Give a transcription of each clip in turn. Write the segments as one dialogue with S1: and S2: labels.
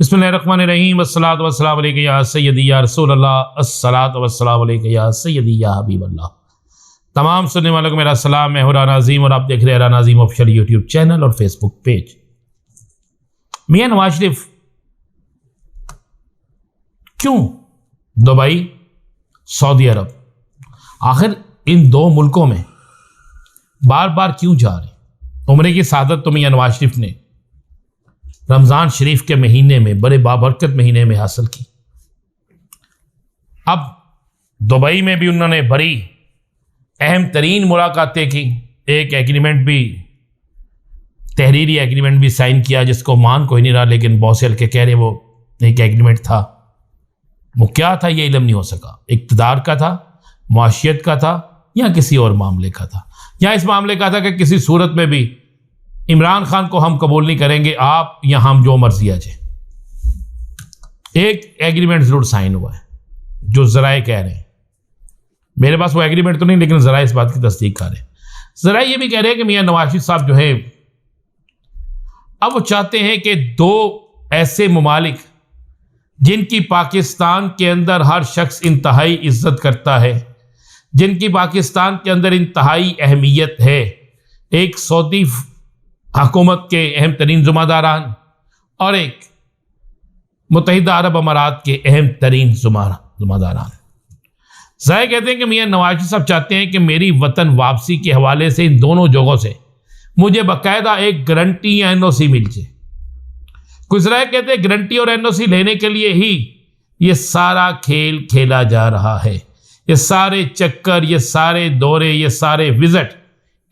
S1: बिस्मिल्लाहिर्रहमानिर्रहीम अस्सलातु वस्सलामु अलैका या सय्यदी या रसूल अल्लाह, अस्सलातु वस्सलामु अलैका या सय्यदी या हबीब अल्लाह। तमाम सुनने वालों को मेरा सलाम। मैं हूं राना अज़ीम और आप देख रहे हैं राना अज़ीम ऑफिशियल यूट्यूब चैनल और फेसबुक पेज। मियां नवाज शरीफ क्यों दुबई, सऊदी अरब, आखिर इन दो मुल्कों में बार बार क्यों जा रहे? उम्रे की सादत तो मियां नवाज शरीफ ने रमज़ान शरीफ के महीने में, बड़े बाबरकत महीने में हासिल की। अब दुबई में भी उन्होंने बड़ी अहम तरीन मुलाकातें की। एक एग्रीमेंट भी, तहरीरी एग्रीमेंट भी साइन किया जिसको मान कोई नहीं रहा, लेकिन बहुत से हल्के कह रहे वो एक एग्रीमेंट था। वो क्या था ये इल्म नहीं हो सका। इक़्तिदार का था, मुआशियत का था, या किसी और मामले का था। या इस मामले का था कि किसी सूरत में भी इमरान खान को हम कबूल नहीं करेंगे, आप या हम जो मर्जी आ जाए। एक एग्रीमेंट जरूर साइन हुआ है जो ज़राए कह रहे हैं। मेरे पास वो एग्रीमेंट तो नहीं, लेकिन ज़राए इस बात की तस्दीक कर रहे हैं। ज़राए ये भी कह रहे हैं कि मियां नवाज शरीफ साहब जो है अब वो चाहते हैं कि दो ऐसे ममालिक जिनकी पाकिस्तान के अंदर हर शख्स इंतहाई इज्जत करता है, जिनकी पाकिस्तान के अंदर इंतहाई अहमियत है, एक सऊदी हुकूमत के अहम तरीन ज़िम्मेदारान और एक मुत्तहिदा अरब अमारात के अहम तरीन ज़िम्मेदारान। ज़ाहिर कहते हैं कि मियां नवाज शरीफ साहब चाहते हैं कि मेरी वतन वापसी के हवाले से इन दोनों जगहों से मुझे बाकायदा एक गारंटी या एनओसी मिल जाए। कुछ ज़राए कहते हैं गारंटी और एनओसी लेने के लिए ही ये सारा खेल खेला जा रहा है। ये सारे चक्कर, ये सारे दौरे, ये सारे विजिट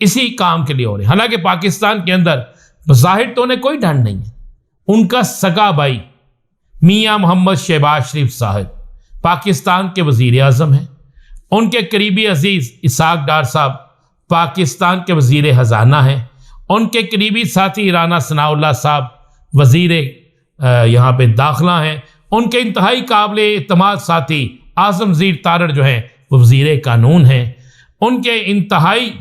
S1: इसी काम के लिए हो रहे हैं। हालांकि पाकिस्तान के अंदर ज़ाहिर तो उन्हें कोई डर नहीं है। उनका सगा भाई मियां मोहम्मद शहबाज शरीफ साहब पाकिस्तान के वज़ीर आज़म हैं। उनके करीबी अजीज़ इसहाक डार साहब पाकिस्तान के वज़ीर ख़ज़ाना हैं। उनके करीबी साथी राना सनाउल्लाह साहब वज़ीर यहाँ पे दाखिला हैं। उनके इंतहाई काबिल एतमाद साथी आज़म ज़ीर तारड़ जो हैं वो वज़ीर कानून हैं। उनके इंतहाई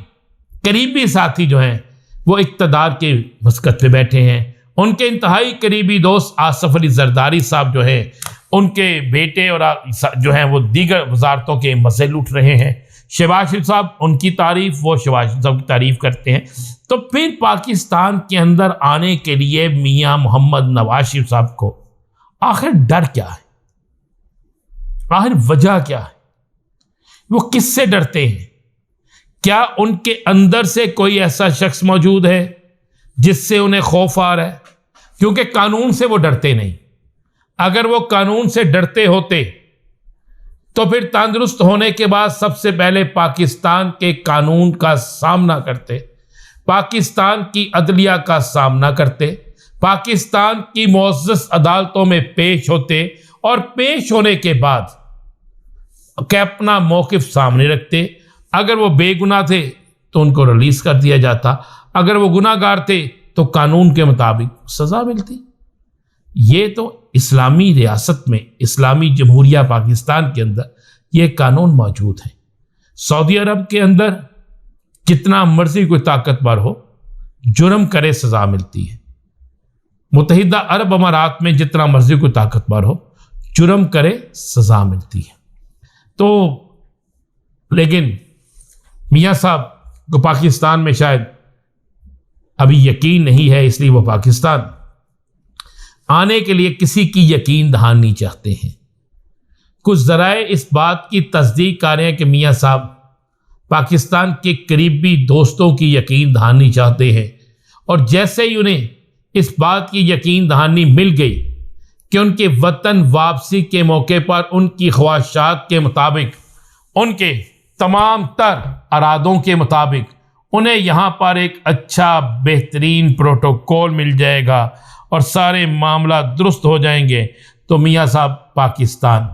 S1: करीबी साथी जो हैं वो इक़्तिदार के मस्कत पे बैठे हैं। उनके इंतहाई करीबी दोस्त आसफ अली ज़रदारी साहब जो हैं, उनके बेटे और जो हैं वो दीगर वजारतों के मसले उठ रहे हैं। शहबाज शरीफ साहब उनकी तारीफ़, वो शहबाज शरीफ साहब की तारीफ़ करते हैं। तो फिर पाकिस्तान के अंदर आने के लिए मियां मोहम्मद नवाज शरीफ साहब को आखिर डर क्या है? आखिर वजह क्या है? वो किससे डरते हैं? क्या उनके अंदर से कोई ऐसा शख्स मौजूद है जिससे उन्हें खौफ आ रहा है? क्योंकि कानून से वो डरते नहीं। अगर वो कानून से डरते होते तो फिर तंदुरुस्त होने के बाद सबसे पहले पाकिस्तान के कानून का सामना करते, पाकिस्तान की अदलिया का सामना करते, पाकिस्तान की मुअज़्ज़ज़ अदालतों में पेश होते और पेश होने के बाद अपना मौक़िफ़ सामने रखते। अगर वो बेगुनाह थे तो उनको रिलीज़ कर दिया जाता, अगर वो गुनाहगार थे तो कानून के मुताबिक सज़ा मिलती। ये तो इस्लामी रियासत में, इस्लामी जमहूरिया पाकिस्तान के अंदर ये कानून मौजूद है। सऊदी अरब के अंदर जितना मर्जी कोई ताकतवर हो, जुर्म करे सज़ा मिलती है। मुत्तहिदा अरब अमारात में जितना मर्जी कोई ताकतवर हो, जुर्म करे सज़ा मिलती है। तो लेकिन मियां साहब को पाकिस्तान में शायद अभी यकीन नहीं है, इसलिए वो पाकिस्तान आने के लिए किसी की यकीन दहानी चाहते हैं। कुछ ज़राए इस बात की तस्दीक कर रहे हैं कि मियां साहब पाकिस्तान के करीबी दोस्तों की यकीन दहानी चाहते हैं, और जैसे ही उन्हें इस बात की यकीन दहानी मिल गई कि उनके वतन वापसी के मौके पर उनकी ख्वाहिशात के मुताबिक, उनके तमाम तर अरादों के मुताबिक उन्हें यहाँ पर एक अच्छा बेहतरीन प्रोटोकॉल मिल जाएगा और सारे मामला दुरुस्त हो जाएंगे, तो मियां साहब पाकिस्तान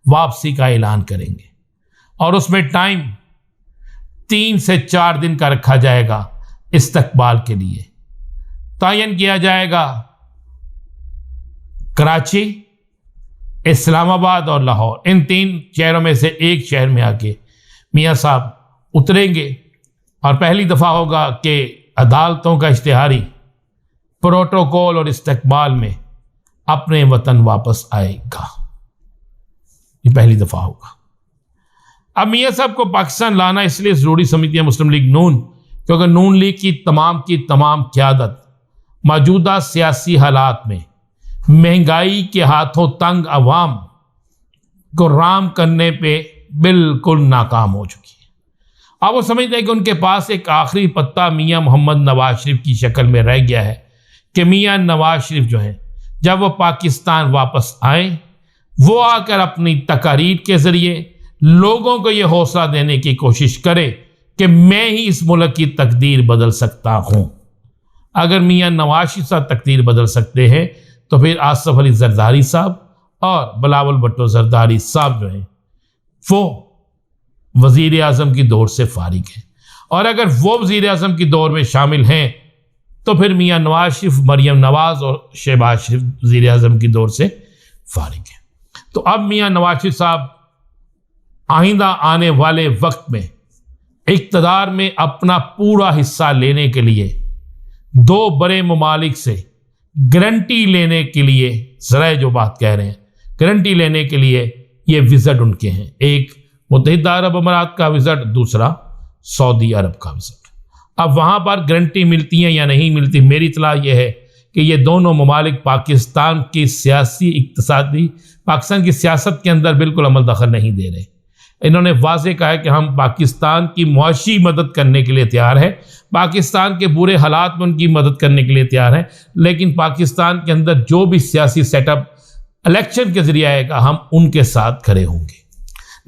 S1: वापसी का ऐलान करेंगे। और उसमें टाइम 3 से 4 दिन का रखा जाएगा। इस्तकबाल के लिए तयन किया जाएगा कराची, इस्लामाबाद और लाहौर। इन 3 शहरों में से एक शहर में आके मियां साहब उतरेंगे और पहली दफ़ा होगा कि अदालतों का इश्तिहारी प्रोटोकॉल और इस्तकबाल में अपने वतन वापस आएगा। ये पहली दफा होगा। अब मियाँ साहब को पाकिस्तान लाना इसलिए ज़रूरी समझती है मुस्लिम लीग नून, क्योंकि नून लीग की तमाम क़यादत मौजूदा सियासी हालात में महंगाई के हाथों तंग अवाम को राम करने पे बिल्कुल नाकाम हो चुकी है। अब वो समझते हैं कि उनके पास एक आखिरी पत्ता मियाँ मोहम्मद नवाज शरीफ की शक्ल में रह गया है कि मियाँ नवाज शरीफ जो हैं जब वो पाकिस्तान वापस आए, वो आकर अपनी तकारीर के ज़रिए लोगों को ये हौसला देने की कोशिश करे कि मैं ही इस मुल्क की तकदीर बदल सकता हूँ। अगर मियाँ नवाज शरीफ साहब तकदीर बदल सकते हैं तो फिर आसफ अली जरदारी साहब और बिलावल भुट्टो जरदारी साहब जो हैं वो वज़ीर आज़म की दौर से फारिग हैं, और अगर वो वज़ीर आज़म की दौर में शामिल हैं तो फिर मियाँ नवाज शरीफ, मरियम नवाज़ और शहबाज शरीफ वज़ीर आज़म की दौर से फारिग हैं। तो अब मियाँ नवाज शरीफ साहब आइंदा आने वाले वक्त में इक़्तिदार में अपना पूरा हिस्सा लेने के लिए दो बड़े ममालिक से गारंटी लेने के लिए, ज़रा जो बात कह रहे हैं, गारंटी लेने के लिए ये विज़िट उनके हैं। एक मुत्तहिदा अरब अमारात का विज़िट, दूसरा सऊदी अरब का विज़िट। अब वहाँ पर गारंटी मिलती है या नहीं मिलती, मेरी इत्तला ये है कि ये दोनों ममालिक पाकिस्तान की सियासी इक़्तिसादी, पाकिस्तान की सियासत के अंदर बिल्कुल अमल दखल नहीं दे रहे। इन्होंने वाज़ेह कहा है कि हम पाकिस्तान की मुआशी मदद करने के लिए तैयार हैं, पाकिस्तान के बुरे हालात में उनकी मदद करने के लिए तैयार हैं, लेकिन पाकिस्तान के अंदर जो भी सियासी सेटअप इलेक्शन के ज़रिए आएगा हम उनके साथ खड़े होंगे।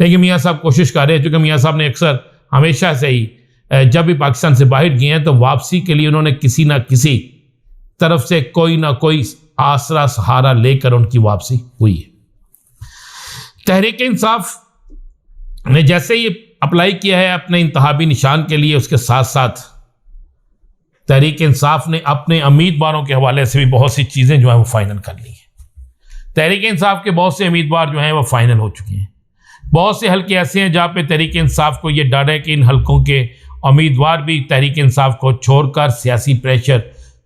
S1: लेकिन मियाँ साहब कोशिश कर रहे हैं, चूँकि मियाँ साहब ने अक्सर हमेशा से ही जब भी पाकिस्तान से बाहर गए हैं तो वापसी के लिए उन्होंने किसी ना किसी तरफ से कोई ना कोई आसरा सहारा लेकर उनकी वापसी हुई है। तहरीक इंसाफ ने जैसे ही अप्लाई किया है अपने इंतखाबी निशान के लिए, उसके साथ साथ तहरीक इंसाफ ने अपने उम्मीदवारों के हवाले से भी बहुत सी चीज़ें जो हैं वो फाइनल कर ली हैं। तहरीक इंसाफ के बहुत से उम्मीदवार जो हैं वो फाइनल हो चुके हैं। बहुत से हल्के ऐसे हैं जहाँ पे तहरीक इंसाफ को ये डर है कि इन हल्कों के उम्मीदवार भी तहरीक इंसाफ को छोड़कर सियासी प्रेशर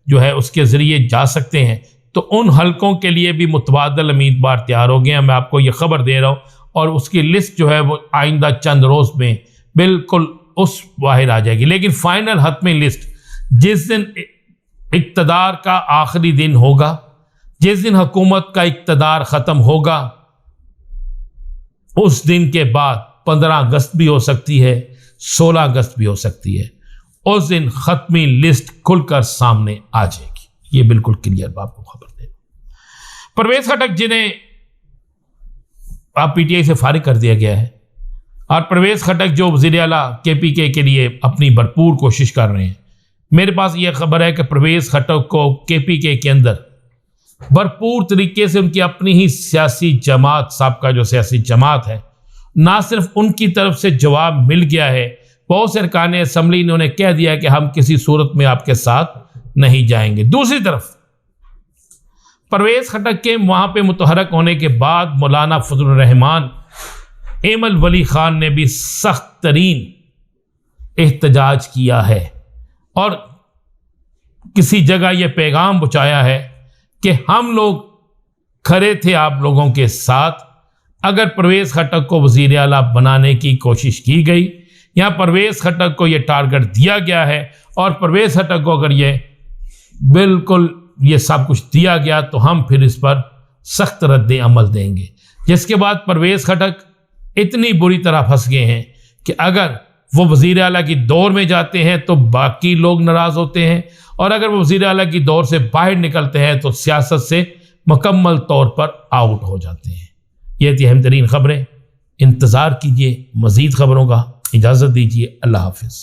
S1: जो है उसके ज़रिए जा सकते हैं, तो उन हल्कों के लिए भी मुतबादल उम्मीदवार तैयार हो गए हैं। मैं आपको ये खबर दे रहा हूँ, और उसकी लिस्ट जो है वो आइंदा चंद रोज़ में बिल्कुल उस बाहर आ जाएगी। लेकिन फाइनल हतमी लिस्ट जिस दिन इक़्तिदार का आखिरी दिन होगा, जिस दिन हुकूमत का इक़्तिदार ख़त्म होगा, उस दिन के बाद 15 अगस्त भी हो सकती है, 16 अगस्त भी हो सकती है। उस दिन ख़त्मी लिस्ट खुलकर सामने आ जाएगी। ये बिल्कुल क्लियर आपको खबर दे। परवेज़ खटक जिन्हें आप पीटीआई से फारिग कर दिया गया है, और परवेज़ खटक जो वज़ीर आला केपीके के लिए अपनी भरपूर कोशिश कर रहे हैं, मेरे पास ये खबर है कि परवेज़ खटक को केपीके के अंदर भरपूर तरीके से उनकी अपनी ही सियासी जमात, साबका जो सियासी जमात है, ना सिर्फ उनकी तरफ से जवाब मिल गया है, बहुत से अरकान असम्बली ने उन्हें कह दिया कि हम किसी सूरत में आपके साथ नहीं जाएंगे। दूसरी तरफ परवेज़ खटक के वहाँ पे मुतहरक होने के बाद मौलाना फजलुर रहमान, एमल वली खान ने भी सख्त तरीन एहतजाज किया है और किसी जगह यह पैगाम पहुँचाया है कि हम लोग खड़े थे आप लोगों के साथ। अगर परवेज़ खटक को वज़ीर आला बनाने की कोशिश की गई या परवेज़ खटक को यह टारगेट दिया गया है और परवेज़ खटक को अगर ये बिल्कुल ये सब कुछ दिया गया तो हम फिर इस पर सख्त रद्द अमल देंगे। जिसके बाद परवेज़ खटक इतनी बुरी तरह फंस गए हैं कि अगर वो वज़ीर आला की दौर में जाते हैं तो बाकी लोग नाराज़ होते हैं, और अगर वो वज़ीर आला की दौर से बाहर निकलते हैं तो सियासत से मुकम्मल तौर पर आउट हो जाते हैं। ये थी अहम तरीन खबरें। इंतज़ार कीजिए मज़ीद खबरों का। इजाज़त दीजिए। अल्लाह हाफ़िज़।